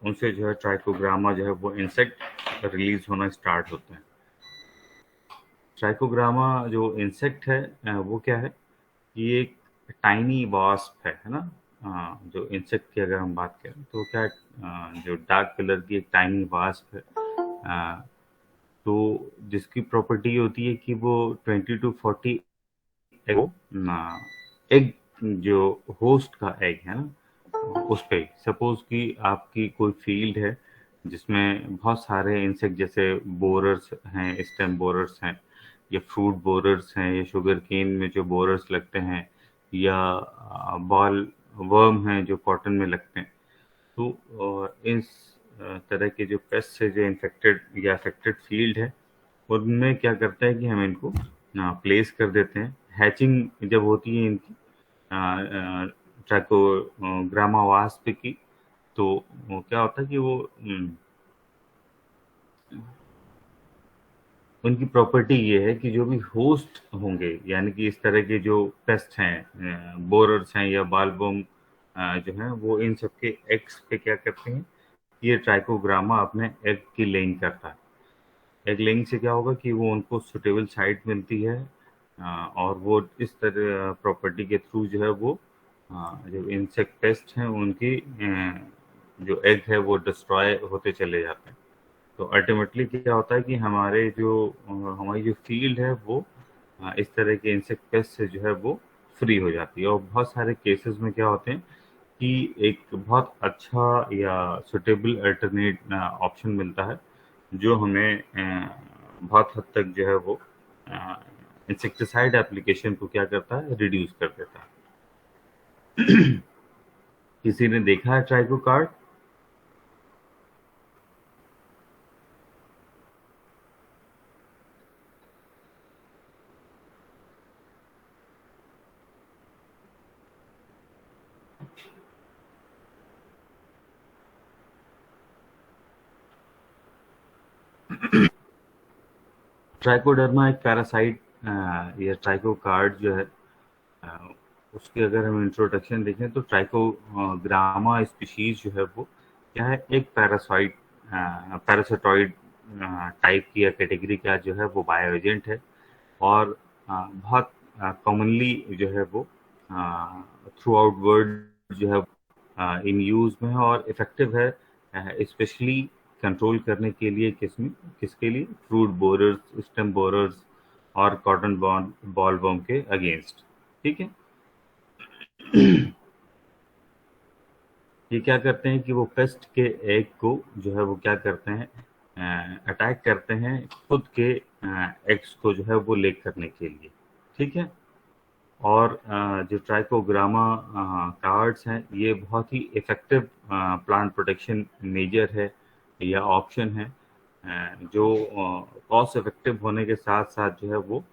उनसे जो है ट्राइकोग्रामा जो है वो इंसेक्ट रिलीज होना स्टार्ट होते हैं। ट्राइकोग्रामा जो इंसेक्ट है वो क्या है, ये एक टाइनी वास्प है ना। जो इंसेक्ट की अगर हम बात करें तो क्या है, जो डार्क कलर की एक टाइनी वास्प है। तो जिसकी प्रॉपर्टी होती है कि वो 20 to 40 एग, जो होस्ट का एग है ना, उस पे सपोज कि आपकी कोई फील्ड है जिसमें बहुत सारे इंसेक्ट जैसे बोरर्स हैं, स्टेम बोरर्स हैं, या फ्रूट बोरर्स हैं, या शुगर केन में जो बोरर्स लगते हैं, या बॉल वर्म हैं जो कॉटन में लगते हैं। तो इस तरह के जो पेस्ट से जो इन्फेक्टेड या अफेक्टेड फील्ड है, उनमें क्या करते हैं कि हम इनको प्लेस कर देते हैं। हैचिंग जब होती है इनकी ट्राइकोग्रामा वास्प की, तो वो क्या होता है कि वो उनकी प्रॉपर्टी ये है कि जो भी होस्ट होंगे, यानी कि इस तरह के जो पेस्ट हैं, बोरर्स हैं या बालबोम जो हैं, वो इन सबके एग्स पे क्या करते हैं, ये ट्राइकोग्रामा अपने एग की लेइंग करता है। एग लेइंग से क्या होगा कि वो उनको सुटेबल साइट मिलती है, और वो इस तरह प्रॉपर्टी के थ्रू जो है वो जो इंसेक्ट पेस्ट हैं उनकी जो एग है वो डिस्ट्रॉय होते चले जाते हैं। तो अल्टीमेटली क्या होता है कि हमारी जो फील्ड है वो इस तरह के इंसेक्ट पेस्ट से जो है वो फ्री हो जाती है। और बहुत सारे केसेस में क्या होते हैं कि एक बहुत अच्छा या सुटेबल अल्टरनेट ऑप्शन मिलता है, जो हमें बहुत हद तक जो है वो इंसेक्टिसाइड एप्लीकेशन को क्या करता है, रिड्यूस कर देता है। किसी ने देखा है ट्राइको कार्ड? ट्राइकोडर्मा एक पैरासाइट या ट्राइको कार्ड जो है, अ, उसकी अगर हम इंट्रोडक्शन देखें तो ट्राइकोग्रामा स्पीशीज जो है वो क्या है, एक पैरासाइटॉइड टाइप की या कैटेगरी का जो है वो बायो एजेंट है। और बहुत कॉमनली जो है वो थ्रू आउट वर्ल्ड जो है इन यूज में है और इफेक्टिव है, स्पेशली कंट्रोल करने के लिए किसके लिए, फ्रूट बोरर्स, स्टेम बोरर्स और कॉटन बॉल वर्म के अगेंस्ट। ठीक है। ये क्या करते हैं कि वो पेस्ट के एग को जो है वो क्या करते हैं, अटैक करते हैं खुद के एग्स को जो है वो ले करने के लिए। ठीक है। और जो ट्राइकोग्रामा कार्ड्स हैं, ये बहुत ही इफेक्टिव प्लांट प्रोटेक्शन मेजर है या ऑप्शन है, जो कॉस्ट इफेक्टिव होने के साथ साथ जो है वो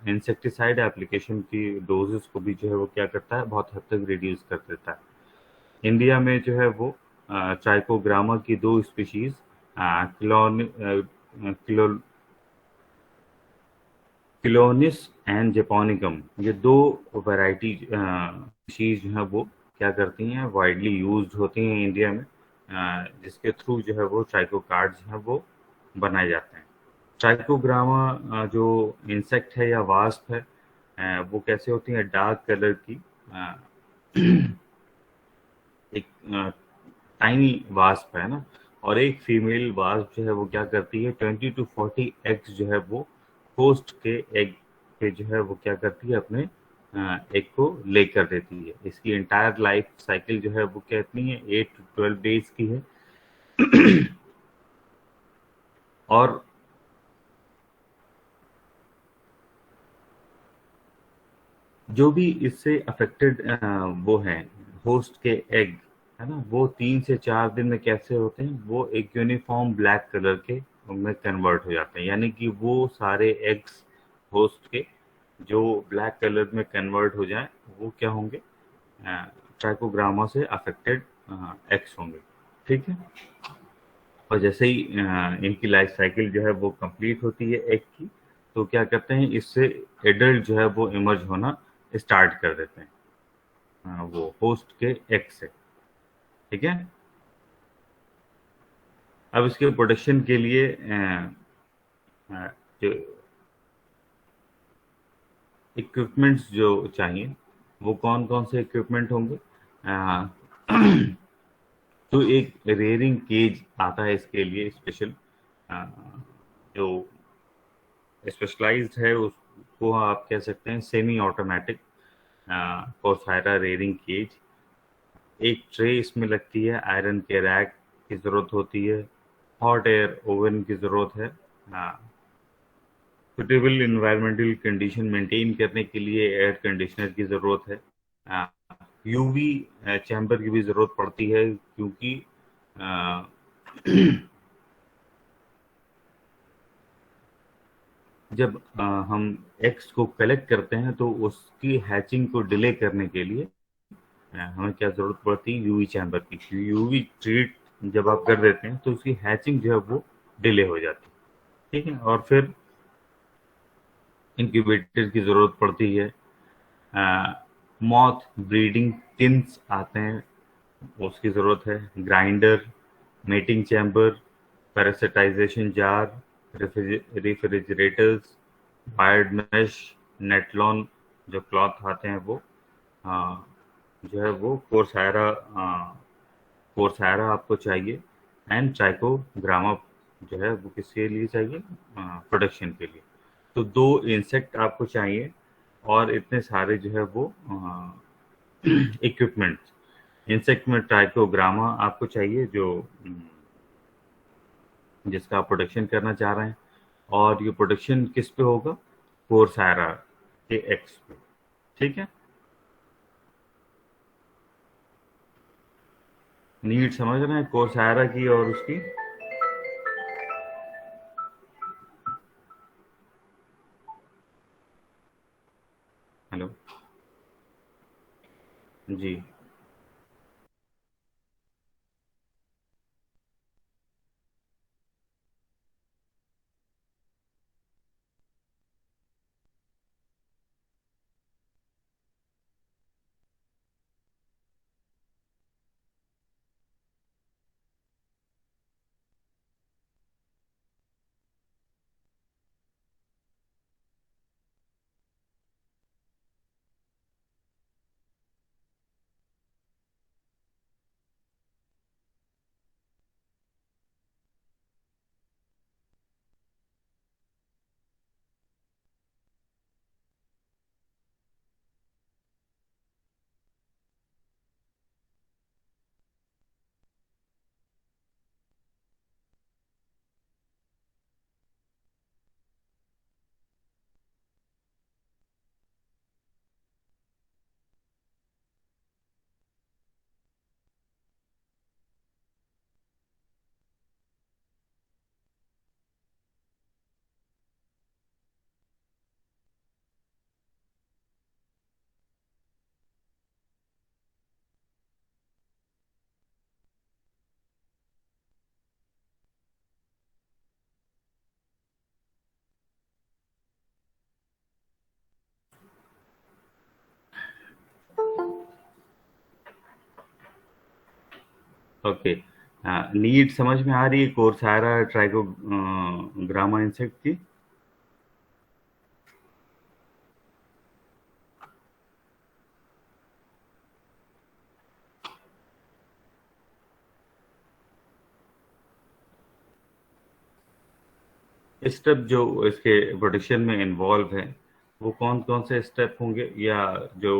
इंसेक्टिसाइड एप्लीकेशन की डोजेस को भी जो है वो क्या करता है, बहुत हद तक रिड्यूस कर देता है। इंडिया में जो है वो ट्राइकोग्रामा की दो स्पीशीज, किलो क्लोनिस एंड जेपोनिकम, ये दो वैरायटी स्पीशीज जो है वो क्या करती हैं, वाइडली यूज्ड होती हैं इंडिया में, जिसके थ्रू जो है वो ट्राइको कार्ड जो है वो बनाए जाते हैं। ट्राइकोग्रामा जो इंसेक्ट है या वास्प है, वो कैसे होती है, डार्क कलर की अ, एक टाइनी वास्प है ना। और एक फीमेल वास्प जो है वो क्या करती है, 20 to 40 एग्स जो है वो होस्ट के एग पे जो है वो क्या करती है, अपने एग को ले कर देती है। इसकी इंटायर लाइफ साइकिल जो है वो कितनी है, 8 to 12 डेज की है। और जो भी इससे अफेक्टेड वो हैं, होस्ट के एग है ना, वो 3 से 4 दिन में कैसे होते हैं, वो एक यूनिफॉर्म ब्लैक कलर के में कन्वर्ट हो जाते हैं। यानी कि वो सारे एग्स होस्ट के जो ब्लैक कलर में कन्वर्ट हो जाए, वो क्या होंगे, ट्राइकोग्रामा से अफेक्टेड एग्स होंगे। ठीक है। और जैसे ही इनकी लाइफ साइकिल जो है वो कंप्लीट होती है एग की, तो क्या करते हैं, इससे एडल्ट जो है वो इमर्ज होना स्टार्ट कर देते हैं, वो होस्ट के एग से। ठीक है। अब इसके प्रोटेक्शन के लिए जो इक्विपमेंट्स जो चाहिए वो कौन कौन से इक्विपमेंट होंगे? अ, तो एक रेयरिंग केज आता है इसके लिए स्पेशल, जो स्पेशलाइज्ड है, उसको आप कह सकते हैं सेमी ऑटोमेटिक कोर्सायरा रेयरिंग केज। एक ट्रे इसमें लगती है, आयरन के रैक की ज़रूरत होती है, हॉट एयर ओवन की ज़रूरत है, सुटेबल इन्वायरमेंटल कंडीशन मेंटेन करने के लिए एयर कंडीशनर की ज़रूरत है, यूवी चैम्बर की भी ज़रूरत पड़ती है, क्योंकि अ, जब हम एग्स को कलेक्ट करते हैं तो उसकी हैचिंग को डिले करने के लिए हमें क्या ज़रूरत पड़ती है? यूवी चैम्बर की। यूवी ट्रीट जब आप कर देते हैं तो उसकी हैचिंग जो है वो डिले हो जाती है, ठीक है। और फिर इंक्यूबेटर की ज़रूरत पड़ती है, मॉथ ब्रीडिंग टिन्स आते हैं, उसकी ज़रूरत है, grinder, mating chamber, parasitization jar, refrigerators, wired mesh, Netlon जो क्लॉथ आते हैं वो, हाँ, जो है वो कोर्सायरा आपको चाहिए, एंड ट्राइकोग्रामा जो है वो किसके लिए चाहिए? प्रोडक्शन के लिए। तो 2 इंसेक्ट आपको चाहिए और इतने सारे जो है वो इक्विपमेंट्स। इंसेक्ट में ट्राइकोग्रामा आपको चाहिए, जो जिसका आप प्रोडक्शन करना चाह रहे हैं, और ये प्रोडक्शन किस पे होगा? कोर्सायरा के एक्स पे, ठीक है। नीड समझ रहे हैं कोर्सायरा की और उसकी? हेलो जी। ओके, नीड समझ में आ रही है कोर्सायरा ट्राइकोग्रामा इंसेक्ट की? स्टेप जो इसके प्रोडक्शन में इन्वॉल्व है वो कौन कौन से स्टेप होंगे, या जो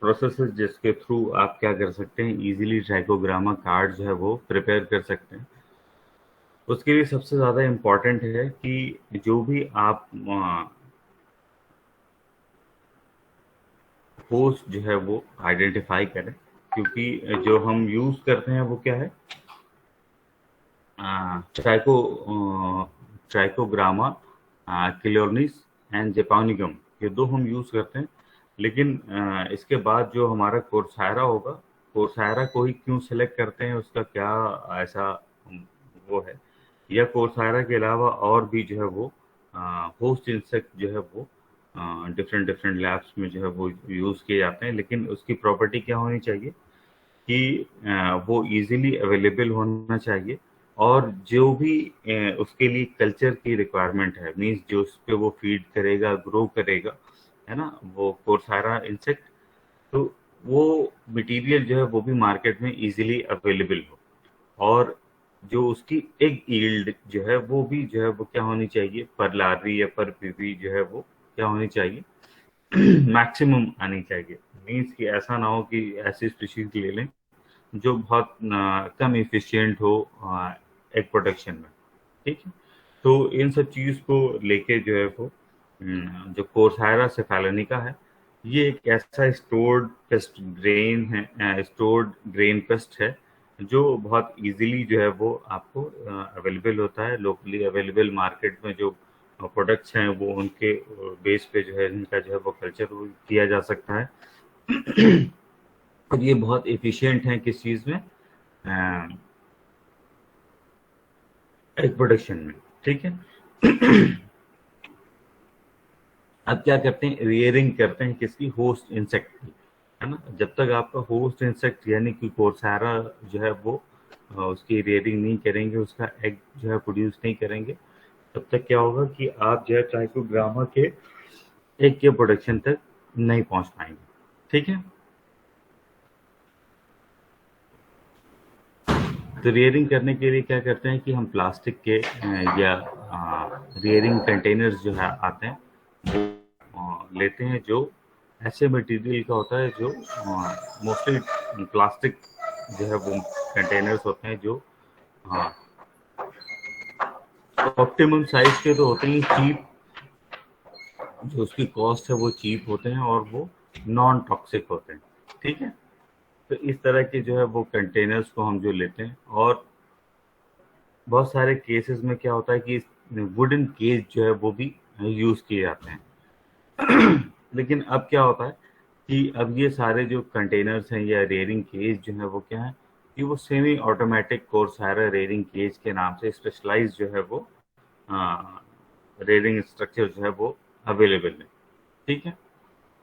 प्रोसेस जिसके थ्रू आप क्या कर सकते हैं, इजीली ट्राइकोग्रामा कार्ड जो है वो प्रिपेयर कर सकते हैं? उसके लिए सबसे ज़्यादा इम्पॉर्टेंट है कि जो भी आप होस्ट जो है वो आइडेंटिफाई करें, क्योंकि जो हम यूज़ करते हैं वो क्या है? ट्राइको ट्राइकोग्रामा, क्लियोर्निस एंड जेपानिकम, ये 2 हम यूज़ करते हैं। लेकिन इसके बाद जो हमारा कोर्सायरा होगा, कोर्सायरा को ही क्यों सेलेक्ट करते हैं, उसका क्या ऐसा वो है, या कोर्सायरा के अलावा और भी जो है वो होस्ट इंसेक्ट जो है वो डिफरेंट डिफरेंट लैब्स में जो है वो यूज़ किए जाते हैं, लेकिन उसकी प्रॉपर्टी क्या होनी चाहिए? कि वो इजीली अवेलेबल होना चाहिए, और जो भी उसके लिए कल्चर की रिक्वायरमेंट है, मीन्स जो उस पे वो फीड करेगा, ग्रो करेगा, है ना, वो कोर्सारा इंसेक्ट, तो वो मटेरियल जो है वो भी मार्केट में इजीली अवेलेबल हो, और जो उसकी एग यील्ड जो है वो भी जो है वो क्या होनी चाहिए, पर लार्वी या पर पीपी जो है वो क्या होनी चाहिए, मैक्सिमम आनी चाहिए। मीन्स कि ऐसा ना हो कि ऐसी स्पीशीज ले लें जो बहुत कम इफिशिएंट हो एग प्रोडक्शन में, ठीक है। तो इन सब चीज को लेके जो है वो जो कोर्सायरा सेफालोनिका है, ये एक ऐसा स्टोर्ड पेस्ट ग्रेन है, स्टोर्ड ग्रेन पेस्ट है, जो बहुत इजीली जो है वो आपको अवेलेबल होता है। लोकली अवेलेबल मार्केट में जो प्रोडक्ट्स हैं वो उनके बेस पे जो है इनका जो है वो कल्चर किया जा सकता है। और ये बहुत एफिशिएंट है किस चीज में, एग प्रोडक्शन में, ठीक है। अब क्या करते हैं, रियरिंग करते हैं किसकी, होस्ट इंसेक्ट की, है ना। जब तक आपका होस्ट इंसेक्ट यानी कि कोर्सारा जो है वो उसकी रियरिंग नहीं करेंगे, उसका एग जो है प्रोड्यूस नहीं करेंगे, तब तक क्या होगा कि आप जो है ट्राइकोग्रामा के एग के प्रोडक्शन तक नहीं पहुंच पाएंगे, ठीक है। तो रियरिंग करने के लिए क्या करते हैं कि हम प्लास्टिक के या रियरिंग कंटेनर्स जो है आते हैं वो लेते हैं, जो ऐसे मटेरियल का होता है जो मोस्टली प्लास्टिक जो है वो कंटेनर्स होते हैं, जो ऑप्टिमम साइज के तो होते ही चीप, जो उसकी कॉस्ट है वो चीप होते हैं और वो नॉन टॉक्सिक होते हैं, ठीक है। तो इस तरह के जो है वो कंटेनर्स को हम जो लेते हैं, और बहुत सारे केसेस में क्या होता है कि वुडन केज जो है वो भी यूज किए जाते हैं। लेकिन अब क्या होता है कि अब ये सारे जो कंटेनर्स हैं या रेयरिंग केज जो है वो क्या है कि वो सेमी ऑटोमेटिक कोर्सायरा रेयरिंग केज के नाम से स्पेशलाइज जो है वो रेयरिंग स्ट्रक्चर जो है वो अवेलेबल है, ठीक है।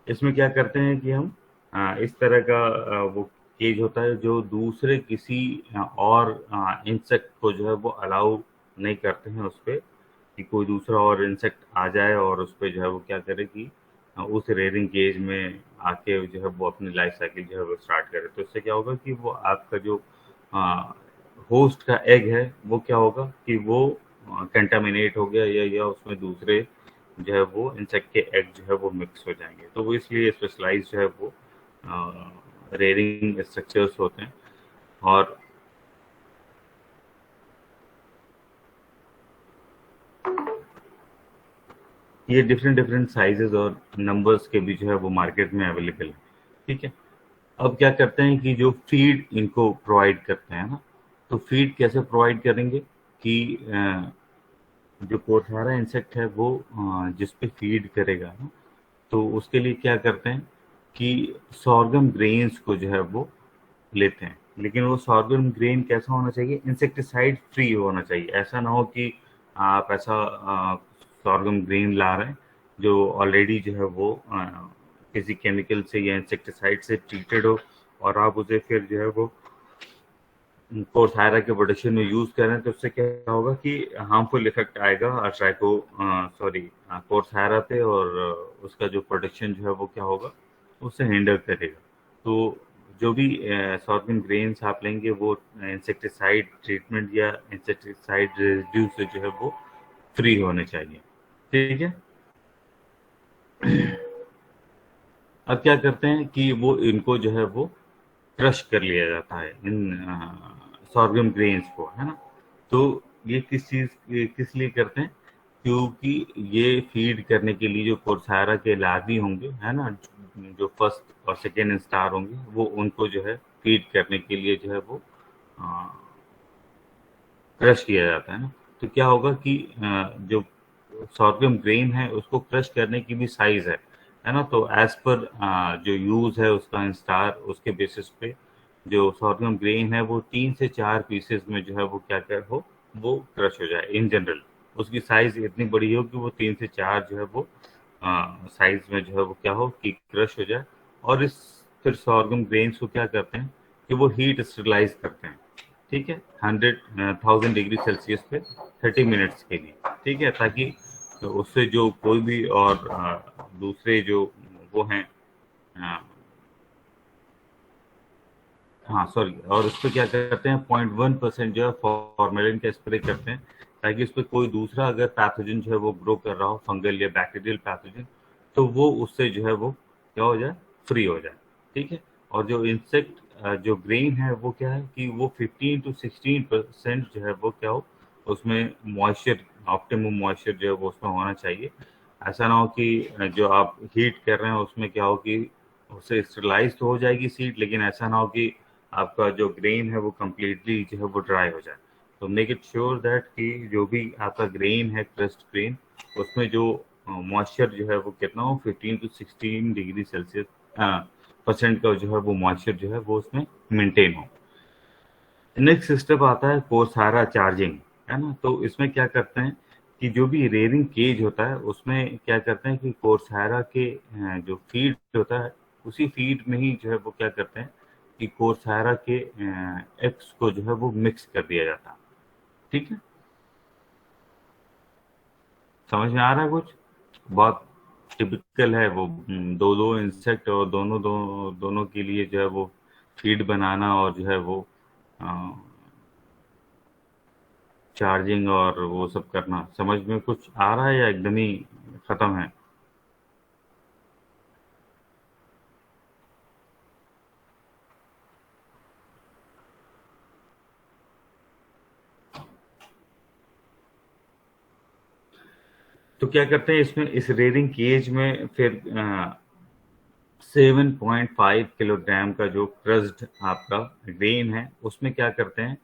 इसमें क्या करते हैं कि हम इस तरह का वो केज होता है जो दूसरे किसी और इंसेक्ट को जो है वो अलाउ नहीं करते हैं उस पर, कि कोई दूसरा और इंसेक्ट आ जाए और उस पर जो है वो क्या करे कि उस रेयरिंग केज में आके जो है वो अपनी लाइफ साइकिल जो है वो स्टार्ट करे। तो इससे क्या होगा कि वो आपका जो होस्ट का एग है वो क्या होगा कि वो कंटामिनेट हो गया, या उसमें दूसरे जो है वो इंसेक्ट के एग जो है वो मिक्स हो जाएंगे। तो वो इसलिए स्पेशलाइज जो है वो रेयरिंग स्ट्रक्चर्स होते हैं। और ये डिफरेंट डिफरेंट साइजेस और नंबर्स के भी जो है वो मार्केट में अवेलेबल है, ठीक है। अब क्या करते हैं कि जो फीड इनको प्रोवाइड करते हैं ना, तो फीड कैसे प्रोवाइड करेंगे कि जो कोर्सारा इंसेक्ट है वो जिस पे फीड करेगा ना, तो उसके लिए क्या करते हैं कि सॉर्गम ग्रेन्स को जो है वो लेते हैं। लेकिन वो सॉर्गम ग्रेन कैसा होना चाहिए, इंसेक्टिसाइड फ्री होना चाहिए। ऐसा ना हो कि आप ऐसा सॉर्गम ग्रेन ला रहे हैं जो ऑलरेडी जो है वो किसी केमिकल से या इंसेक्टिसाइड से ट्रीटेड हो, और आप उसे फिर जो है वो कोर्सायरा के प्रोडक्शन में यूज कर रहे हैं। तो उससे क्या होगा कि हार्मफुल इफेक्ट आएगा ट्राइको सॉरी कोर्सायरा पे, और उसका जो प्रोडक्शन जो है वो क्या होगा, उससे हिंडर करेगा। तो जो भी सॉर्गम ग्रेन्स आप लेंगे वो इंसेक्टिसाइड ट्रीटमेंट या इंसेक्टिसाइड रेजिड्यू से जो है वो फ्री होने चाहिए, ठीक है। अब क्या करते हैं कि वो इनको जो है वो क्रश कर लिया जाता है, इन सॉर्गम ग्रेन्स को, है ना। तो ये किस लिए करते हैं, क्योंकि ये फीड करने के लिए जो कोर्सायरा के लार्वी होंगे, है ना, जो फर्स्ट और सेकेंड स्टार होंगे, वो उनको जो है फीड करने के लिए जो है वो क्रश किया जाता है ना। तो क्या होगा कि जो सॉर्गम ग्रेन है उसको क्रश करने की भी साइज है ना। तो एज पर जो यूज है उसका स्टार, उसके बेसिस पे जो सॉर्गम ग्रेन है वो 3 से 4 पीसेस में जो है वो क्या क्या हो, वो क्रश हो जाए। इन जनरल उसकी साइज इतनी बड़ी हो कि वो 3 से 4 जो है वो साइज में जो है वो क्या हो कि क्रश हो जाए। और इस फिर सॉर्गम ग्रेन्स को क्या करते हैं कि वो हीट स्टरलाइज करते हैं, ठीक है, 1000 डिग्री सेल्सियस पे 30 मिनट्स के लिए, ठीक है, ताकि तो उससे जो कोई भी और दूसरे जो वो हैं, हाँ सॉरी, और उस पर क्या करते हैं 0.1% जो है फॉर्मेलिन का स्प्रे करते हैं, ताकि उस पर कोई दूसरा अगर पैथोजन जो है वो ग्रो कर रहा हो, फंगल या बैक्टीरियल पैथोजन, तो वो उससे जो है वो क्या हो जाए, फ्री हो जाए, ठीक है। और जो इंसेक्ट जो ग्रेन है वो क्या है कि वो 15 to 16% जो है वो क्या हो, उसमें मॉइस्चर, ऑप्टिमम मॉइस्चर जो है वो उसमें होना चाहिए। ऐसा ना हो कि जो आप हीट कर रहे हैं उसमें क्या हो कि उससे स्टरलाइज तो हो जाएगी सीड, लेकिन ऐसा ना हो कि आपका जो ग्रेन है वो कम्प्लीटली जो है वो ड्राई हो जाए। तो मेक इट श्योर दैट कि जो भी आपका ग्रेन है, क्रस्ट ग्रेन, उसमें जो मॉइस्चर जो है वो कितना हो, 15 to 16 डिग्री सेल्सियस परसेंट का जो है वो मॉइस्चर जो है वो उसमें मेंटेन हो। नेक्स्ट स्टेप आता है कोर्सारा चार्जिंग, है ना। तो इसमें क्या करते हैं कि जो भी रेयरिंग केज होता है उसमें क्या करते हैं कि कोर्सारा के जो फीड होता है उसी फीड में ही जो है वो क्या करते हैं कि कोर्सारा के एग्स को जो है वो मिक्स कर दिया जाता है, ठीक है। समझ में आ रहा है कुछ? बहुत टिपिकल है वो, दो दो इंसेक्ट और दोनों के लिए जो है वो फीड बनाना और जो है वो चार्जिंग और वो सब करना। समझ में कुछ आ रहा है या एकदम ही खत्म है? तो क्या करते हैं इसमें, इस रेयरिंग केज में फिर 7.5 किलोग्राम का जो क्रस्ड आपका ग्रेन है उसमें क्या करते हैं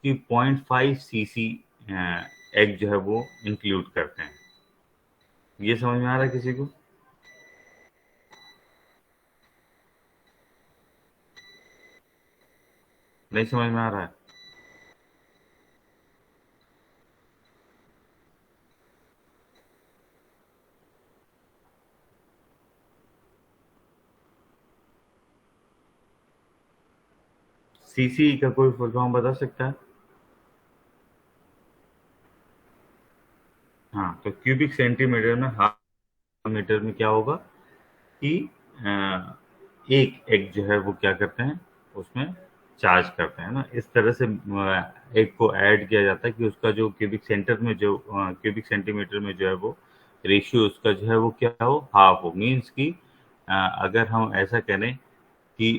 कि 0.5 cc एग जो है वो इंक्लूड करते हैं। ये समझ में आ रहा है किसी को? नहीं समझ में आ रहा है? सीसी का कोई फुल फॉर्म बता सकता है? हाँ, तो क्यूबिक सेंटीमीटर में, हाफ मीटर में क्या होगा कि एक एग जो है वो क्या करते हैं उसमें चार्ज करते हैं ना, इस तरह से एग को ऐड किया जाता है कि उसका जो क्यूबिक सेंटीमीटर में जो है वो रेशियो उसका जो है वो क्या हो, हाफ हो। मीन्स कि अगर हम ऐसा करें कि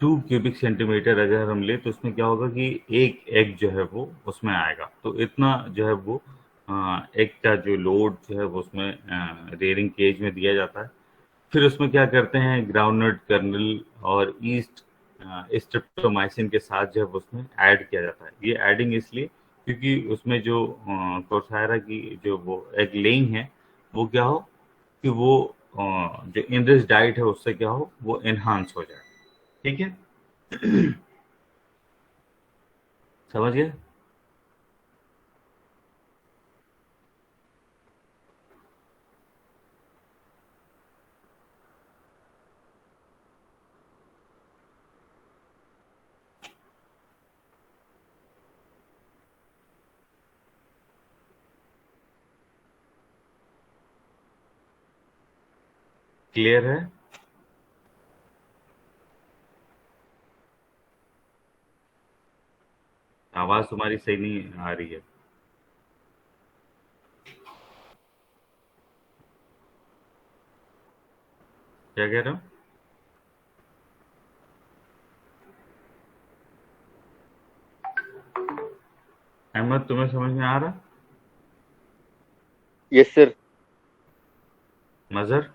2 क्यूबिक सेंटीमीटर अगर हम ले तो उसमें क्या होगा कि एक एग जो है वो उसमें आएगा, तो इतना जो है वो एग का जो लोड जो है वो उसमें रेयरिंग केज में दिया जाता है। फिर उसमें क्या करते हैं ग्राउंडनट कर्नल और ईस्ट स्ट्रेप्टोमाइसिन के साथ जो है वो उसमें ऐड किया जाता है। ये एडिंग इसलिए क्योंकि उसमें जो कोर्सायरा की जो वो एग लेइंग है वो क्या हो कि वो जो इनरिच डाइट है उससे क्या हो वो एनहांस हो जाए, ठीक है। समझ गए? क्लियर है? आवाज तुम्हारी सही नहीं आ रही है। क्या कह रहे हो? अहमद, तुम्हें समझ में आ रहा? Yes sir. Mazhar?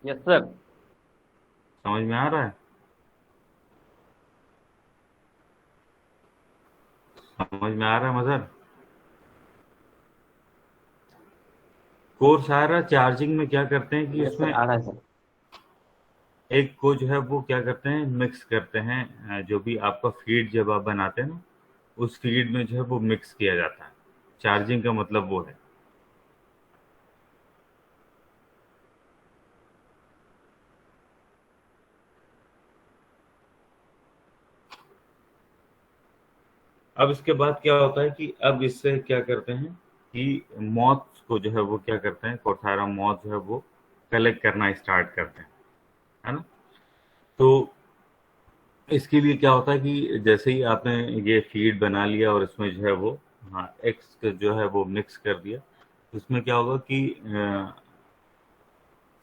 Yes sir. समझ में आ रहा है? समझ में आ रहा है मजहर? कोर्सारा चार्जिंग में क्या करते हैं कि यस सर, उसमें आ रहा है सर। एग को जो है वो क्या करते हैं मिक्स करते हैं, जो भी आपका फीड जब आप बनाते हैं ना उस फीड में जो है वो मिक्स किया जाता है, चार्जिंग का मतलब वो है। अब इसके बाद क्या होता है कि अब इससे क्या करते हैं कि मॉथ्स को जो है वो क्या करते हैं, कोठारा मॉथ जो है वो कलेक्ट करना स्टार्ट करते हैं, है ना। तो इसके लिए क्या होता है कि जैसे ही आपने ये फीड बना लिया और इसमें जो है वो, हाँ, एग्स जो है वो मिक्स कर दिया, तो इसमें क्या होगा कि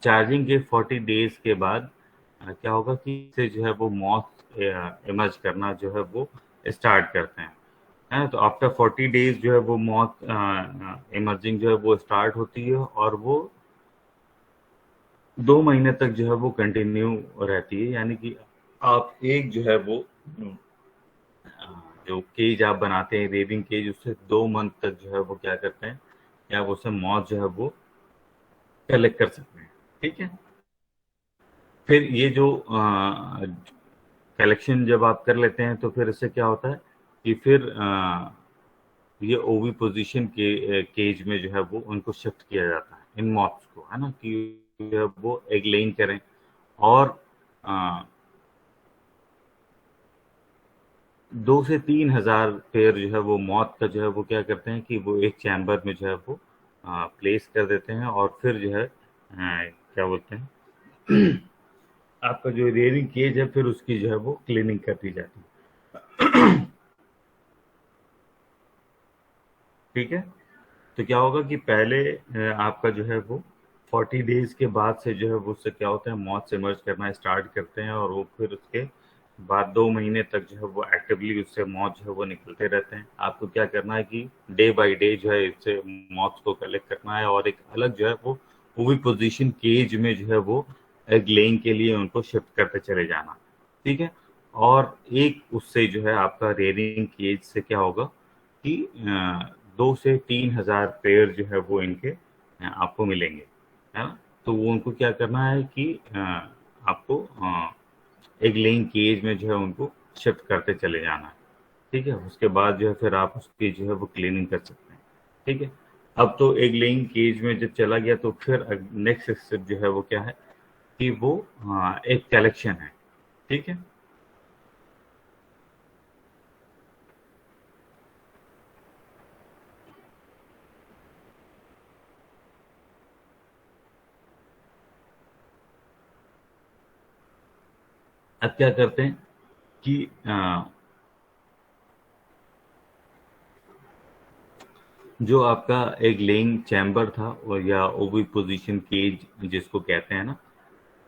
चार्जिंग के 40 डेज के बाद क्या होगा कि इससे जो है वो मॉथ इमर्ज करना जो है वो स्टार्ट करते हैं, है ना। तो आफ्टर 40 डेज जो है वो मॉथ इमर्जिंग जो है वो स्टार्ट होती है और वो 2 महीने तक जो है वो कंटिन्यू रहती है। यानी कि आप एक जो है वो जो केज आप बनाते हैं वेविंग केज, उससे 2 मंथ तक जो है वो क्या करते हैं, या वो उससे मॉथ जो है वो कलेक्ट कर सकते हैं। ठीक है। फिर ये जो कलेक्शन जब आप कर लेते हैं तो फिर इससे क्या होता है कि फिर ये ओवी पोजीशन के केज में जो है वो उनको शिफ्ट किया जाता है इन मॉथ्स को, है ना, कि जो है वो एग लेइंग करें। और 2 से 3 हजार पेयर जो है वो मॉथ का जो है वो क्या करते हैं कि वो एक चैम्बर में जो है वो प्लेस कर देते हैं, और फिर जो है क्या बोलते हैं, आपका जो रेयरिंग केज है फिर उसकी जो है वो क्लीनिंग कर दी जाती है। ठीक है। तो क्या होगा कि पहले आपका जो है वो 40 डेज के बाद से जो है वो उससे क्या होता है, मॉथ इमर्ज करना स्टार्ट करते हैं, और वो फिर उसके बाद 2 महीने तक जो है वो एक्टिवली उससे मॉथ जो है वो निकलते रहते हैं। आपको क्या करना है कि डे बाई डे जो है इससे मॉथ को कलेक्ट करना है, और एक अलग जो है वो भी पोजीशन केज में जो है वो एग लेइंग के लिए उनको शिफ्ट करते चले जाना। ठीक है। और एक उससे जो है आपका रेयरिंग केज से क्या होगा कि 2 से 3 हजार पेयर जो है वो इनके आपको मिलेंगे, है ना। तो वो उनको क्या करना है कि आपको एक लेइंग केज में जो है उनको शिफ्ट करते चले जाना है। ठीक है। उसके बाद जो है फिर आप उसकी जो है वो क्लीनिंग कर सकते हैं। ठीक है। अब तो एक लेइंग केज में जब चला गया तो फिर नेक्स्ट स्टेप जो है वो क्या है कि वो एक कलेक्शन है। ठीक है। अब क्या करते हैं कि जो आपका एक लेइंग चैम्बर था, और या ओवी पोजीशन केज जिसको कहते हैं ना,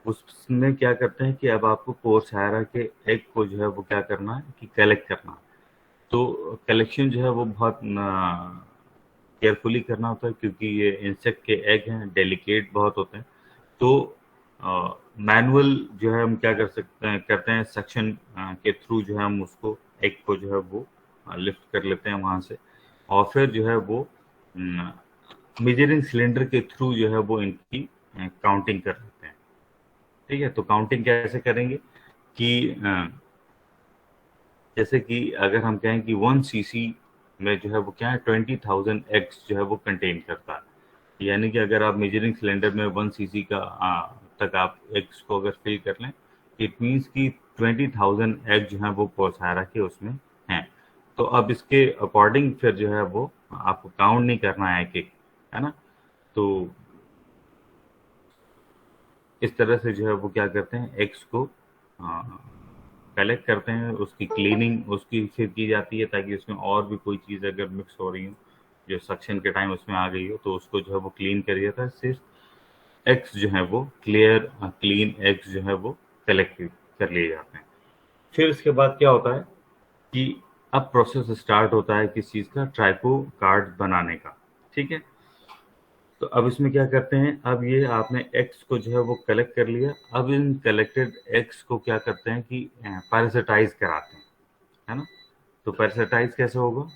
उसमें क्या करते हैं कि अब आपको कोर्सहायरा के एग को जो है वो क्या करना है कि कलेक्ट करना है। तो कलेक्शन जो है वो बहुत केयरफुली करना होता है, क्योंकि ये इंसेक्ट के एग हैं, डेलिकेट बहुत होते हैं। तो मैनुअल जो है हम क्या कर सकते हैं, करते हैं सक्शन के थ्रू जो है हम उसको एग को जो है वो लिफ्ट कर लेते हैं वहां से, और फिर जो है वो मेजरिंग सिलेंडर के थ्रू जो है वो इनकी काउंटिंग कर लेते हैं। ठीक है। तो काउंटिंग कैसे करेंगे कि जैसे कि अगर हम कहें कि 1 सीसी में जो है वो क्या है 20,000 एग्स जो है वो कंटेन करता है। यानी कि अगर आप मेजरिंग सिलेंडर में 1 सीसी का तक आप एग्स को अगर फिल कर लें, इट मीन्स कि 20,000 एग जो है वो पहुंचा के उसमें हैं। तो अब इसके अकॉर्डिंग फिर जो है वो आपको काउंट नहीं करना है एक एक, है ना। तो इस तरह से जो है वो क्या करते हैं, एग्स को कलेक्ट करते हैं, उसकी क्लीनिंग उसकी फिर की जाती है, ताकि उसमें और भी कोई चीज़ अगर मिक्स हो रही हो जो सक्शन के टाइम उसमें आ गई हो, तो उसको जो है वो क्लीन कर दिया जाता है। सिर्फ एग्स जो है वो क्लीन एग्स जो है वो कलेक्ट कर लिए जाते हैं। फिर इसके बाद क्या होता है कि अब प्रोसेस स्टार्ट होता है किस चीज़ का, ट्राइको कार्ड बनाने का। ठीक है। तो अब इसमें क्या करते हैं, अब ये आपने एग्स को जो है वो कलेक्ट कर लिया। अब इन कलेक्टेड एग्स को क्या करते हैं कि पैरासिटाइज कराते हैं, है ना। तो पैरासिटाइज कैसे होगा।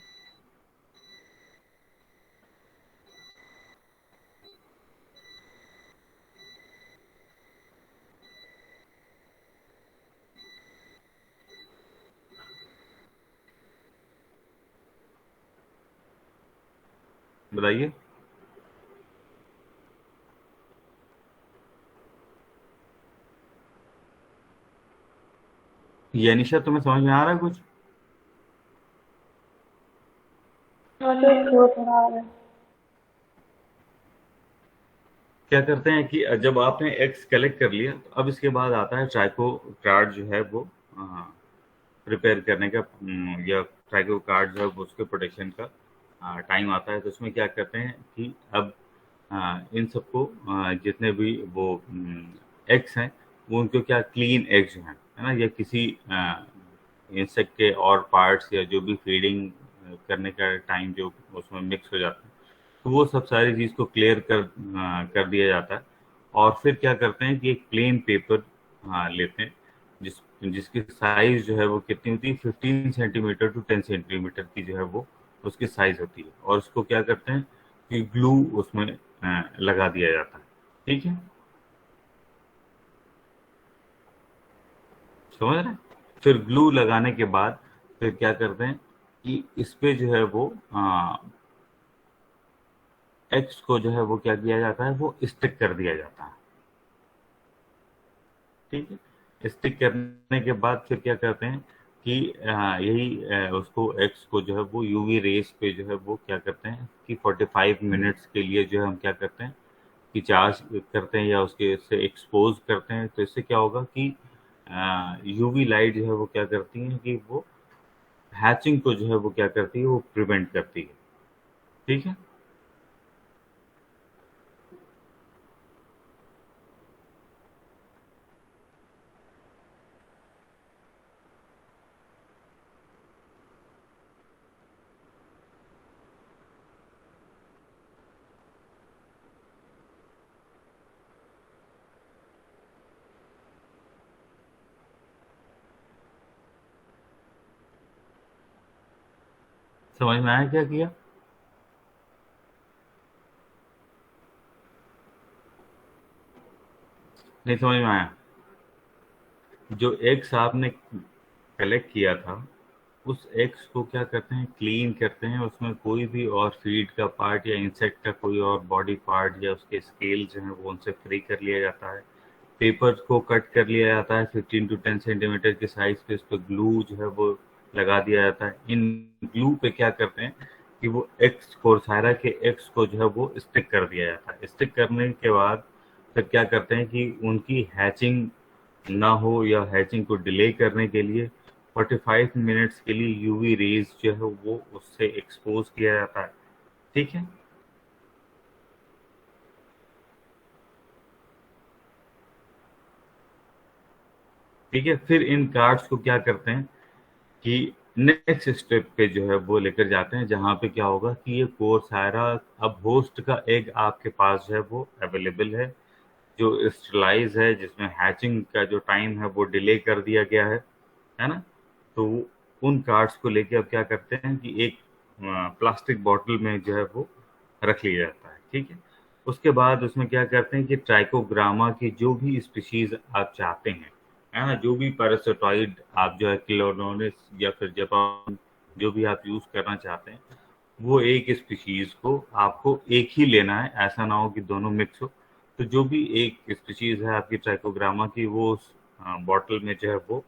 बताइए। ये निशा तुम्हें समझ में आ रहा है कुछ? हाँ सर, थोड़ा थोड़ा आ रहा है। क्या करते हैं कि जब आपने एक्स कलेक्ट कर लिया तो अब इसके बाद आता है ट्राइको कार्ड जो है वो प्रिपेयर करने का, या ट्राइको कार्ड जो है वो उसके प्रोटेक्शन का टाइम आता है। तो उसमें क्या करते हैं कि अब इन सबको जितने भी वो एग्स हैं वो उनको क्या क्लीन एग्स हैं, है ना, या किसी इंसेक्ट के और पार्ट्स या जो भी फीडिंग करने का टाइम जो उसमें मिक्स हो जाता है, तो वो सब सारी चीज़ को क्लियर कर दिया जाता है। और फिर क्या करते हैं कि एक प्लेन पेपर लेते हैं जिसकी साइज जो है वो कितनी होती है, 15 सेंटीमीटर टू 10 सेंटीमीटर की जो है वो उसकी साइज होती है। और उसको क्या करते हैं कि ग्लू उसमें लगा दिया जाता है। ठीक है, समझ रहे हैं? फिर ग्लू लगाने के बाद फिर क्या करते हैं कि इस पे जो है वो एक्स को जो है वो क्या किया जाता है, वो स्टिक कर दिया जाता है। ठीक है, स्टिक करने के बाद फिर क्या करते हैं कि यही उसको एक्स को जो है वो यूवी रेस पे जो है वो क्या करते हैं कि 45 मिनट्स के लिए जो है हम क्या करते हैं कि चार्ज करते हैं या उसके से एक्सपोज करते हैं। तो इससे क्या होगा कि यूवी लाइट जो है वो क्या करती है कि वो हैचिंग को जो है वो क्या करती है, वो प्रिवेंट करती है। ठीक है, समझ में आया क्या किया? नहीं समझ में आया? जो एग्स आपने कलेक्ट किया था उस एग्स को क्या करते हैं, क्लीन करते हैं। उसमें कोई भी और फीड का पार्ट या इंसेक्ट का कोई और बॉडी पार्ट या उसके स्केल जो है वो उनसे फ्री कर लिया जाता है। पेपर को कट कर लिया जाता है 15 to 10 सेंटीमीटर के साइज पे। उस पर ग्लू जो है वो लगा दिया जाता है। इन ग्लू पे क्या करते हैं कि वो एक्स कोर्सायरा के एक्स को जो है वो स्टिक कर दिया जाता है। स्टिक करने के बाद फिर क्या करते हैं कि उनकी हैचिंग ना हो या हैचिंग को डिले करने के लिए 45 मिनट्स के लिए यूवी रेज जो है वो उससे एक्सपोज किया जाता है। ठीक है, ठीक है। फिर इन कार्ड्स को क्या करते हैं कि नेक्स्ट स्टेप पे जो है वो लेकर जाते हैं, जहाँ पे क्या होगा कि ये कोर्सायरा अब होस्ट का एग आपके पास जो है वो अवेलेबल है, जो स्टरलाइज है, जिसमें हैचिंग का जो टाइम है वो डिले कर दिया गया है ना। तो उन कार्ड्स को लेके अब क्या करते हैं कि एक प्लास्टिक बॉटल में जो है वो रख लिया जाता है। ठीक है, उसके बाद उसमें क्या करते हैं कि ट्राइकोग्रामा की जो भी स्पीशीज आप चाहते हैं, है ना, जो भी पैरासिटॉइड आप जो है क्लोनोनिस या फिर जापान जो भी आप यूज करना चाहते हैं, वो एक स्पीशीज को आपको एक ही लेना है। ऐसा ना हो कि दोनों मिक्स हो। तो जो भी एक स्पीशीज है आपकी ट्राइकोग्रामा की, वो उस बॉटल में जो है वो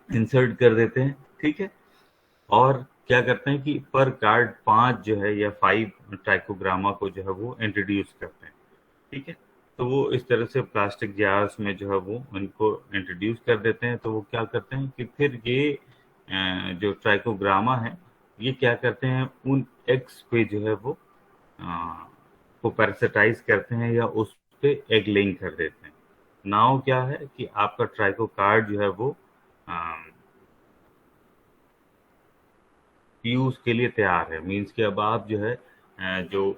इंसर्ट कर देते हैं। ठीक है, और क्या करते हैं कि पर कार्ड 5 जो है या 5 ट्राइकोग्रामा को जो है वो इंट्रोड्यूस करते हैं। ठीक है, तो वो इस तरह से प्लास्टिक जार्स में जो है वो उनको इंट्रोड्यूस कर देते हैं। तो वो क्या करते हैं कि फिर ये जो ट्राइकोग्रामा है ये क्या करते हैं, उन एग्स पे जो है वो अ, को पैरासिटाइज करते हैं या उस पे एग लेइंग कर देते हैं। नाउ क्या है कि आपका ट्राइको कार्ड जो है वो यूज के लिए तैयार है। मीन्स कि अब आप जो है जो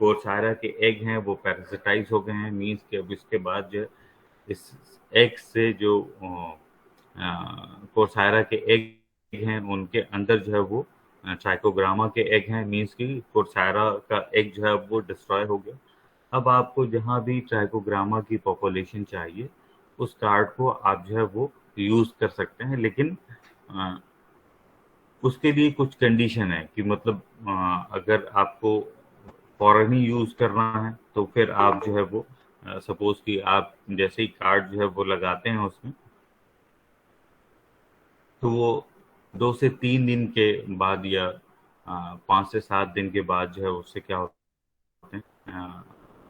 कोर्सायरा के एग हैं वो पैरासिटाइज हो गए हैं। मीन्स कि अब इसके बाद जो है इस एग से जो कोर्सायरा के एग हैं उनके अंदर जो है वो ट्राइकोग्रामा के एग हैं। मीन्स कि कोर्सायरा का एग जो है वो डिस्ट्रॉय हो गया। अब आपको जहाँ भी ट्राइकोग्रामा की पॉपुलेशन चाहिए उस कार्ड को आप जो है वो यूज कर सकते हैं। लेकिन अ, उसके लिए कुछ कंडीशन है कि मतलब अगर आपको फॉरेन ही यूज करना है तो फिर आप जो है वो सपोज कि आप जैसे ही कार्ड जो है वो लगाते हैं उसमें, तो वो 2 से 3 दिन के बाद या 5 से 7 दिन के बाद जो है उससे क्या होते हैं,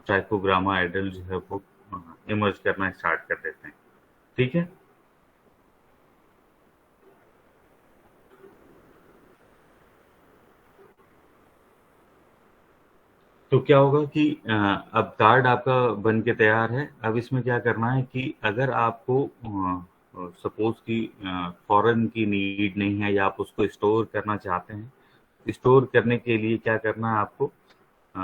ट्राइकोग्रामा एडल्ट जो है वो इमर्ज करना स्टार्ट कर देते हैं। ठीक है। तो क्या होगा कि अब कार्ड आपका बन के तैयार है। अब इसमें क्या करना है कि अगर आपको सपोज कि फॉरेन की नीड नहीं है या आप उसको स्टोर करना चाहते हैं, स्टोर करने के लिए क्या करना है आपको, अ,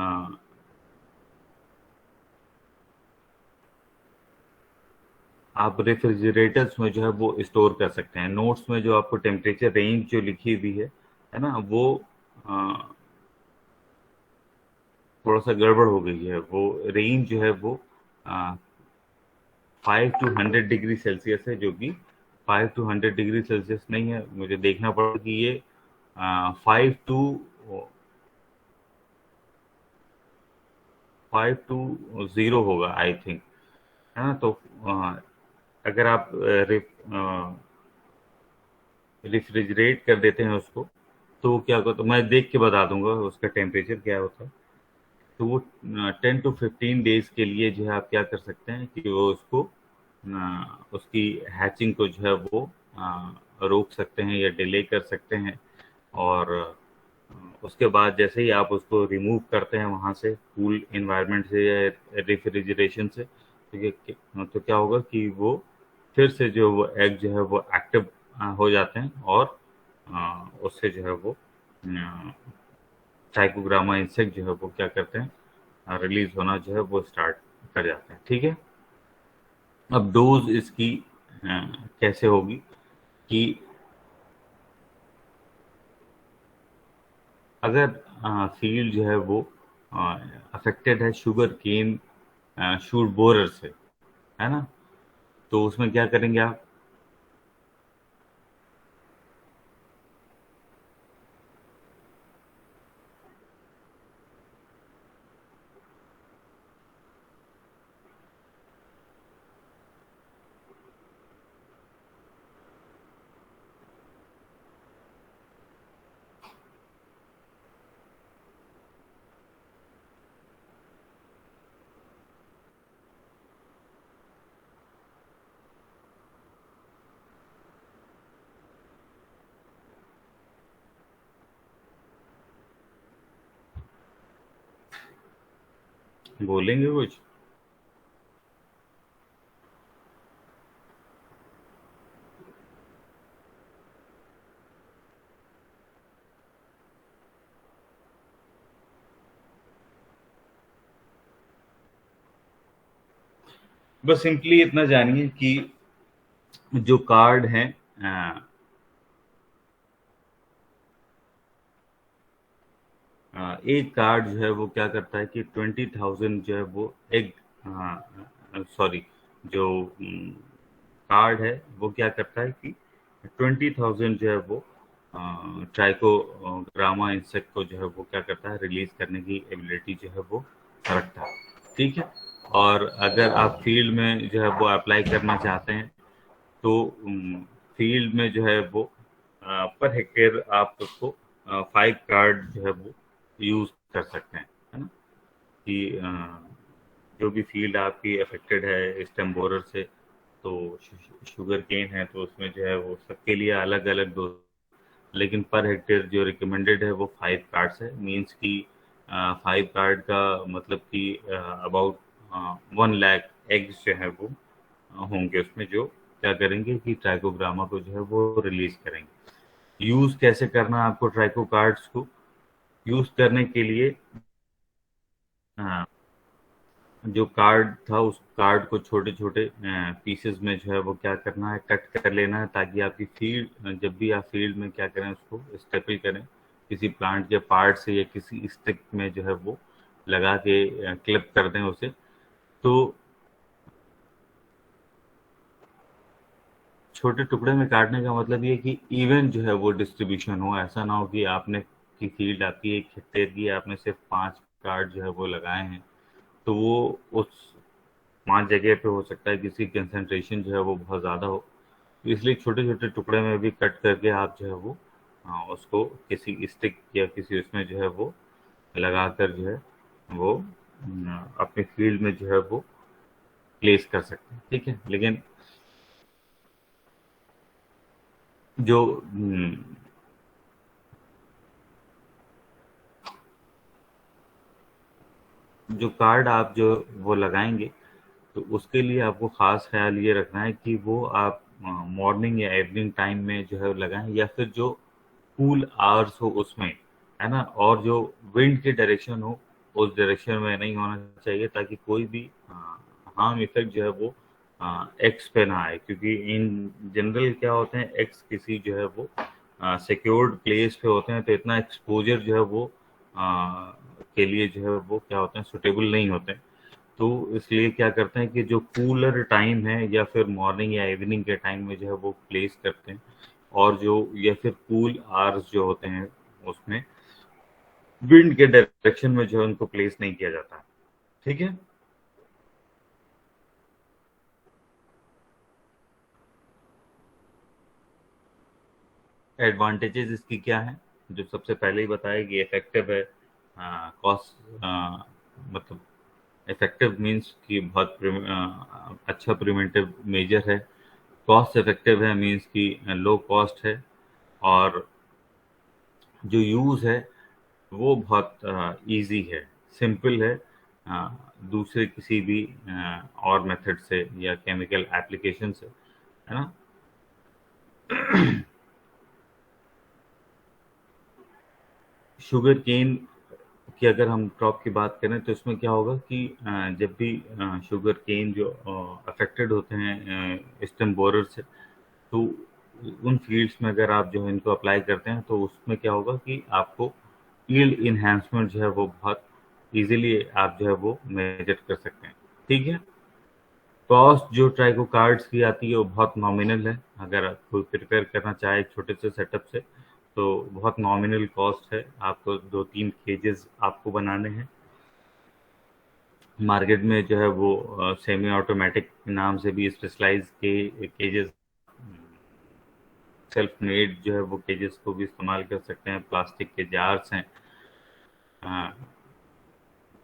आप रेफ्रिजरेटर्स में जो है वो स्टोर कर सकते हैं। नोट्स में जो आपको टेम्परेचर रेंज जो लिखी हुई है ना, वो अ, थोड़ा सा गड़बड़ हो गई है। वो रेंज जो है वो 5 to 100 डिग्री सेल्सियस है, जो कि 5 to 100 डिग्री सेल्सियस नहीं है। मुझे देखना पड़ेगा कि ये 5 to 0 होगा आई थिंक, है ना। तो अ, अगर आप रिफ्रिजरेट कर देते हैं उसको, तो क्या होगा, तो मैं देख के बता दूंगा उसका टेम्परेचर क्या होता है। तो वो 10 to 15 डेज के लिए जो है आप क्या कर सकते हैं कि वो उसको उसकी हैचिंग को जो है वो रोक सकते हैं या डिले कर सकते हैं। और उसके बाद जैसे ही आप उसको रिमूव करते हैं वहाँ से, कूल इन्वायरमेंट से या रेफ्रिजरेशन से, तो क्या होगा कि वो फिर से जो वो एग जो है वो एक्टिव हो जाते हैं, और उससे जो है वो ट्राइकोग्रामा इंसेक्ट जो है वो क्या करते हैं, रिलीज होना जो है वो स्टार्ट कर जाते हैं। ठीक है। अब डोज इसकी कैसे होगी कि अगर फील्ड जो है वो अफेक्टेड है शुगर केन शूट बोरर से, है ना, तो उसमें क्या करेंगे आप। बोलेंगे कुछ। बस सिंपली इतना जानिए कि जो कार्ड है, एक कार्ड जो है वो क्या करता है कि 20,000 जो है वो एक, सॉरी, जो कार्ड है वो क्या करता है कि 20,000 जो है वो ट्राइकोग्रामा इंसेक्ट को जो है वो क्या करता है, रिलीज करने की एबिलिटी जो है वो रखता है। ठीक है। और अगर आप फील्ड में जो है वो अप्लाई करना चाहते हैं, तो फील्ड में जो है वो पर हेक्टेयर आप उसको 5 कार्ड जो है वो यूज कर सकते हैं, है ना। कि जो भी फील्ड आपकी अफेक्टेड है स्टेम बोरर से, तो शुगर केन है तो उसमें जो है वो सबके लिए अलग अलग डोज, लेकिन पर हेक्टेयर जो रिकमेंडेड है वो 5 कार्ड्स है। मीन्स कि 5 कार्ड का मतलब कि अबाउट 1 लाख एग्स जो है वो होंगे उसमें, जो क्या करेंगे कि ट्राइकोग्रामा को जो है वो रिलीज करेंगे। यूज कैसे करना है आपको ट्राइको कार्ड्स को यूज करने के लिए, जो कार्ड था उस कार्ड को छोटे छोटे पीसेस में जो है वो क्या करना है, कट कर लेना है, ताकि आपकी फील्ड, जब भी आप फील्ड में क्या करें उसको स्टेपल करें, किसी प्लांट के पार्ट से या किसी स्टिक में जो है वो लगा के क्लिप कर दें उसे। तो छोटे टुकड़े में काटने का मतलब ये कि इवन जो है वो डिस्ट्रीब्यूशन हो। ऐसा ना हो कि आपने की फील्ड आपकी 1 हेक्टेयर की, आपने सिर्फ 5 कार्ड जो है वो लगाए हैं, तो वो उस 5 जगह पे हो सकता है किसी कंसंट्रेशन जो है वो बहुत ज़्यादा हो। तो इसलिए छोटे-छोटे टुकड़े में भी कट करके आप जो है वो उसको किसी स्टिक या किसी उसमें जो है वो लगाकर जो है वो अपनी फील्ड में जो है वो प्लेस कर सकते हैं, ठीक है। लेकिन जो जो कार्ड आप जो वो लगाएंगे, तो उसके लिए आपको खास ख्याल ये रखना है कि वो आप मॉर्निंग या इवनिंग टाइम में जो है लगाएं, या फिर जो कूल आवर्स हो उसमें, है ना। और जो विंड की डायरेक्शन हो उस डायरेक्शन में नहीं होना चाहिए, ताकि कोई भी हार्म इफेक्ट जो है वो एक्स पे ना आए। क्योंकि इन जनरल क्या होते हैं, एक्स किसी जो है वो सिक्योर्ड प्लेस पे होते हैं, तो इतना एक्सपोजर जो है वो के लिए जो है वो क्या होते हैं, सुटेबल नहीं होते हैं। तो इसलिए क्या करते हैं कि जो कूलर टाइम है या फिर मॉर्निंग या इवनिंग के टाइम में जो है वो प्लेस करते हैं। और जो या फिर कूल आवर्स जो होते हैं उसमें विंड के डायरेक्शन में जो है उनको प्लेस नहीं किया जाता, ठीक है। एडवांटेजेस इसकी क्या है, जो सबसे पहले ही बताया कि इफेक्टिव है। कॉस्ट मतलब इफेक्टिव मींस कि बहुत अच्छा प्रिवेंटिव मेजर है। कॉस्ट इफेक्टिव है मींस कि लो कॉस्ट है। और जो यूज़ है वो बहुत इजी है, सिंपल है। अ, दूसरे किसी भी और मेथड से या केमिकल एप्लीकेशन से, है ना। शुगर केन की अगर हम क्रॉप की बात करें, तो इसमें क्या होगा कि जब भी शुगर केन जो अफेक्टेड होते हैं स्टेम बोरर से, तो उन फील्ड्स में अगर आप जो है इनको अप्लाई करते हैं, तो उसमें क्या होगा कि आपको यील्ड इन्हांसमेंट जो है वो बहुत इजीली आप जो है वो मेजर कर सकते हैं, ठीक है। कॉस्ट जो ट्राइको कार्ड्स की आती है वो बहुत नॉमिनल है। अगर आप कोई प्रिपेयर करना चाहे एक छोटे से सेटअप से, तो बहुत नॉमिनल कॉस्ट है। आपको 2-3 केजेस आपको बनाने हैं। मार्केट में जो है वो सेमी ऑटोमेटिक नाम से भी स्पेशलाइज के केजेस, सेल्फ मेड जो है वो केजेस को भी इस्तेमाल कर सकते हैं। प्लास्टिक के जार्स हैं। अ,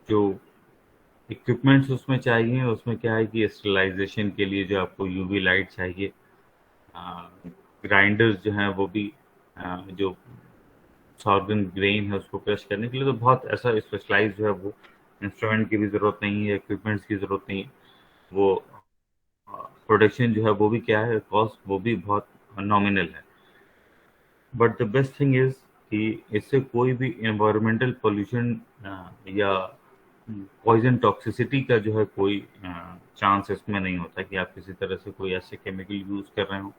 जो इक्विपमेंट्स उसमें चाहिए, उसमें क्या है कि स्टरलाइजेशन के लिए जो आपको यूवी लाइट चाहिए। ग्राइंडर्स जो हैं वो भी जो सॉर्गन ग्रेन है उसको क्रश करने के लिए, तो बहुत ऐसा स्पेशलाइज जो है वो इंस्ट्रूमेंट की भी ज़रूरत नहीं है, इक्विपमेंट्स की ज़रूरत नहीं है। वो प्रोडक्शन जो है वो भी क्या है, कॉस्ट वो भी बहुत नॉमिनल है। But the best thing is कि इससे कोई भी एनवायरमेंटल पोल्यूशन या पॉइजन टॉक्सिसिटी का जो है कोई चांस इसमें नहीं होता कि आप किसी तरह से कोई ऐसे केमिकल यूज कर रहे हो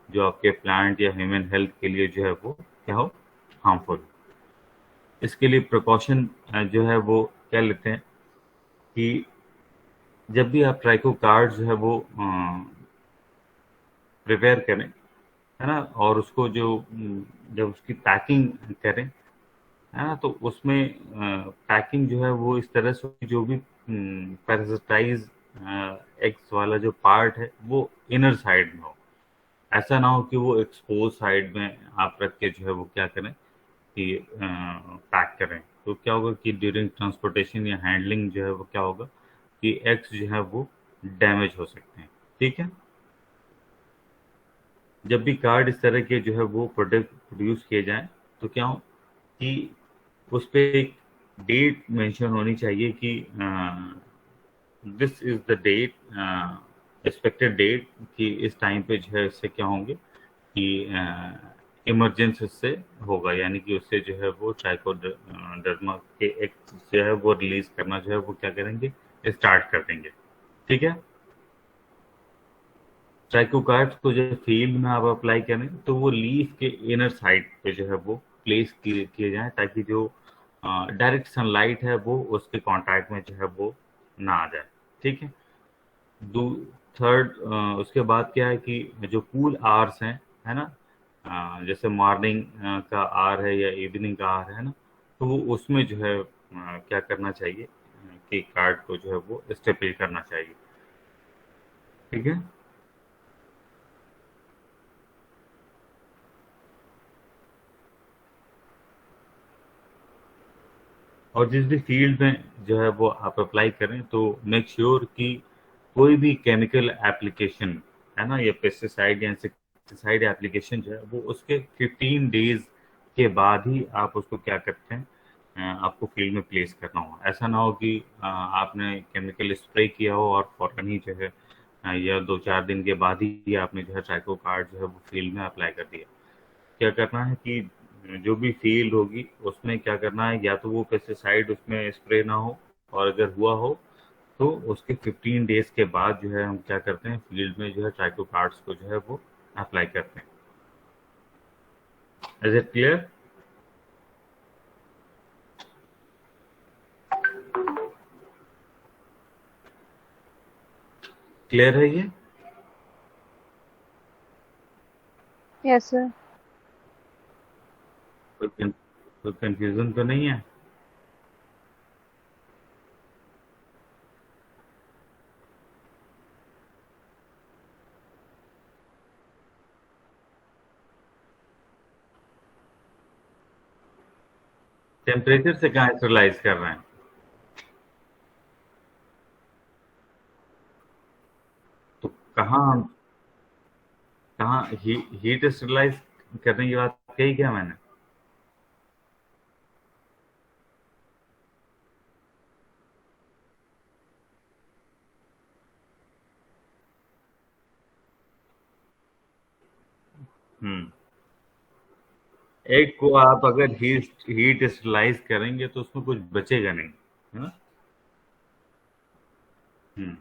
जो आपके प्लांट या ह्यूमन हेल्थ के लिए जो है वो क्या हो, हार्मफुल। इसके लिए प्रिकॉशन जो है वो क्या लेते हैं कि जब भी आप ट्राइको कार्ड जो है वो प्रिपेयर करें, है ना, और उसको जो जब उसकी पैकिंग करें, है ना, तो उसमें पैकिंग जो है वो इस तरह से हो, जो भी पैरासिटाइज एग्स वाला जो पार्ट है वो इनर साइड में हो। ऐसा ना हो कि वो एक्सपोज साइड में आप रख के जो है वो क्या करें कि पैक करें। तो क्या होगा कि ड्यूरिंग ट्रांसपोर्टेशन या हैंडलिंग जो है वो क्या होगा कि एग्स जो है वो डैमेज हो सकते हैं, ठीक है। जब भी कार्ड इस तरह के जो है वो प्रोडक्ट प्रोड्यूस किए जाएं, तो क्या हो कि उस पे एक डेट मेंशन होनी चाहिए कि this is the date, expected date, कि इस टाइम पे जो है इससे क्या होंगे कि इमरजेंसी से होगा, यानी कि उससे जो है वो ट्राइकोडर्मा के एक जो है वो रिलीज करना जो है वो क्या करेंगे, स्टार्ट कर देंगे, ठीक है। ट्राइकोकार्ड्स को जब फील्ड में आप अप्लाई करें, तो वो लीफ के इनर साइड पे जो है वो प्लेस किए जाएं, ताकि जो डायरेक्ट सनलाइट है वो उसके कांटेक्ट में जो है वो ना आ जाए, ठीक है। दू थर्ड उसके बाद क्या है कि जो कूल आवर्स हैं, है ना, जैसे मॉर्निंग का आवर है या इवनिंग का आवर है ना, तो वो उसमें जो है क्या करना चाहिए कि कार्ड को जो है वो स्टेपल करना चाहिए। ठीक है। और जिस भी फील्ड में जो है वो आप अप्लाई करें तो मेक श्योर कि कोई भी केमिकल एप्लीकेशन, है ना, या पेस्टिसाइड या इंसेक्टिसाइड एप्लीकेशन जो है वो उसके 15 डेज के बाद ही आप उसको क्या करते हैं, आपको फील्ड में प्लेस करना हो। ऐसा ना हो कि आपने केमिकल स्प्रे किया हो और फौरन ही जो है या 2-4 दिन के बाद ही आपने जो है ट्राइको कार्ड जो है वो फील्ड में अप्लाई कर दिया। क्या करना है कि जो भी फील्ड होगी उसमें क्या करना है, या तो वो पेस्टिसाइड उसमें स्प्रे ना हो, और अगर हुआ हो तो उसके 15 डेज के बाद जो है हम क्या करते हैं, फील्ड में जो है ट्राइको कार्ड्स को जो है वो अप्लाई करते हैं। Is it clear? क्लियर है ये? Yes, sir. कोई कंफ्यूजन तो नहीं है? टेम्परेचर से कहाँ स्टरलाइज कर रहे हैं? तो कहाँ कहाँ हीट स्टरलाइज करने की बात कही क्या मैंने? हम्म। एग को आप अगर हीट हीट स्टरलाइज करेंगे तो उसमें कुछ बचेगा नहीं, है ना। हम्म।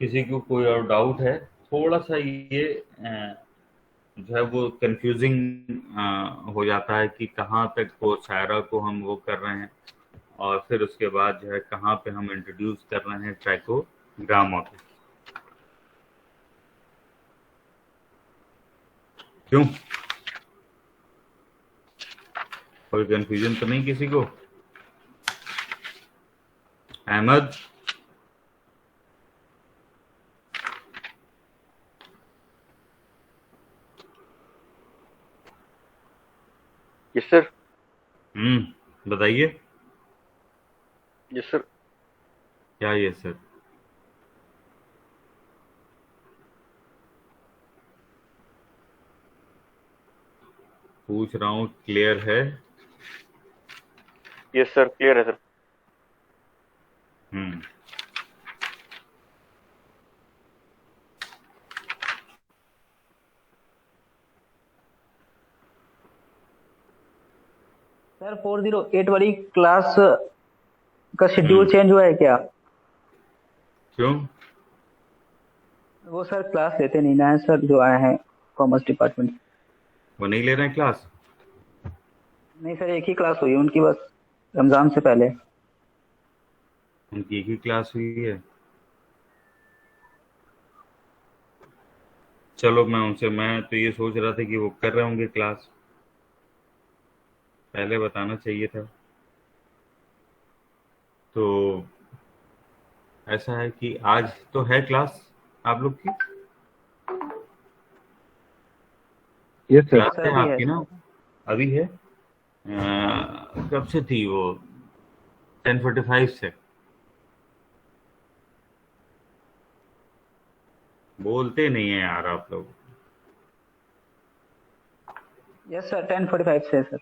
किसी को कोई और डाउट है? थोड़ा सा ये जो है वो कंफ्यूजिंग हो जाता है कि कहाँ तक वो शायरा को हम वो कर रहे हैं, और फिर उसके बाद जो है कहाँ पे हम इंट्रोड्यूस कर रहे हैं ट्राइकोग्रामा को। क्यों? कोई कंफ्यूजन तो नहीं किसी को? अहमद? Yes sir. बताइए। Yes sir. क्या ये सर? पूछ रहा हूँ, क्लियर है? यस सर, क्लियर है सर। हम्म। सर 408 वाली क्लास का शेड्यूल हम्म। चेंज हुआ है क्या? क्यों? वो सर क्लास लेते नहीं ना है सर, जो आए हैं कॉमर्स डिपार्टमेंट। वो नहीं ले रहे हैं क्लास? नहीं सर, एक ही क्लास हुई है उनकी बस, रमजान से पहले। उनकी एक ही क्लास हुई है? चलो मैं तो ये सोच रहा था कि वो कर रहे होंगे क्लास, पहले बताना चाहिए था। तो ऐसा है कि आज तो है क्लास आप लोग की? Yes sir. क्लास सर है अभी है आपकी ना? सर। अभी है? कब से थी वो? 10:45 से। बोलते नहीं है यार आप लोग। यस सर, 10:45 से है सर।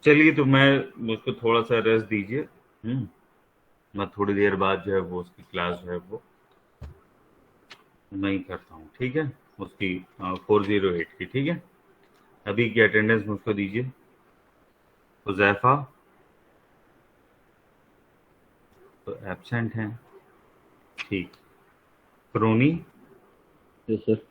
चलिए, तो मैं उसको थोड़ा सा रेस्ट दीजिए। मैं थोड़ी देर बाद जो है वो उसकी क्लास जो है वो मैं ही करता हूँ, ठीक है? उसकी 408 की, ठीक है? अभी की अटेंडेंस मुझको दीजिए। हुजैफा तो एब्सेंट हैं, ठीक। क्रोनी? Yes sir.